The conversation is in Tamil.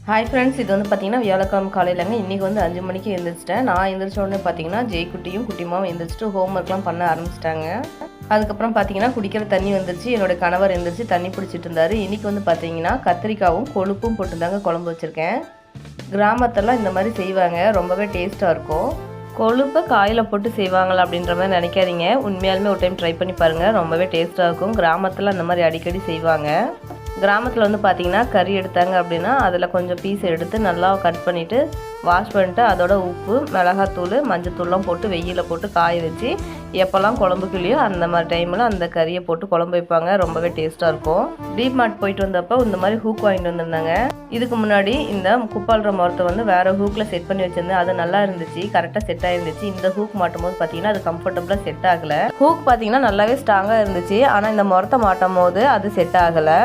ஹாய் ஃப்ரெண்ட்ஸ், இது வந்து பார்த்தீங்கன்னா வியாழக்கிழமை காலையிலங்க. இன்றைக்கி வந்து 5 மணிக்கு எழுந்திரிச்சிட்டேன். நான் எழுந்திரிச்ச உடனே பார்த்தீங்கன்னா ஜெய்குட்டியும் குட்டிமாவும் எழுந்திரிச்சிட்டு ஹோம்ஒர்க்லாம் பண்ண ஆரம்பிச்சிட்டாங்க. அதுக்கப்புறம் பார்த்தீங்கன்னா குடிக்கிற தண்ணி வந்துருச்சு. என்னோடய கணவர் எழுந்திரிச்சு தண்ணி பிடிச்சிட்டு இருந்தார். இன்றைக்கி வந்து பார்த்தீங்கன்னா கத்திரிக்காவும் கொழுப்பும் போட்டுதாங்க குழம்பு வச்சுருக்கேன். கிராமத்தெல்லாம் இந்த மாதிரி செய்வாங்க, ரொம்பவே டேஸ்ட்டாக இருக்கும். கொழுப்பை காயில் போட்டு செய்வாங்களா அப்படின்ற மாதிரி நினைக்காதீங்க. உண்மையாலுமே ஒரு டைம் ட்ரை பண்ணி பாருங்கள், ரொம்பவே டேஸ்ட்டாக இருக்கும். கிராமத்தில் அந்த மாதிரி அடிக்கடி செய்வாங்க. கிராமத்தில் வந்து பார்த்திங்கன்னா கறி எடுத்தாங்க அப்படின்னா அதில் கொஞ்சம் பீஸ் எடுத்து நல்லா கட் பண்ணிவிட்டு வாஷ் பண்ணிவிட்டு அதோட உப்பு, மிளகாத்தூள், மஞ்சத்தூள்லாம் போட்டு வெயிலில் போட்டு காய வச்சு எப்போல்லாம் குழம்புக்குள்ளேயோ அந்த மாதிரி டைமில் அந்த கறியை போட்டு குழம்பு வைப்பாங்க. ரொம்பவே டேஸ்ட்டாக இருக்கும். டீப் மார்ட் போயிட்டு வந்தப்போ இந்த மாதிரி ஹூக் வாங்கிட்டு வந்திருந்தாங்க. இதுக்கு முன்னாடி இந்த குப்பால்ற மரத்தை வந்து வேறு ஹூக்கில் செட் பண்ணி வச்சுருந்தேன். அது நல்லா இருந்துச்சு, கரெக்டாக செட் ஆகிருந்துச்சு. இந்த ஹூக் மாட்டும் போது பார்த்தீங்கன்னா அது கம்ஃபர்டபுளாக செட் ஆகலை. ஹூக் பார்த்தீங்கன்னா நல்லாவே ஸ்ட்ராங்காக இருந்துச்சு, ஆனால் இந்த மரத்தை மாட்டும் போது அது செட் ஆகலை.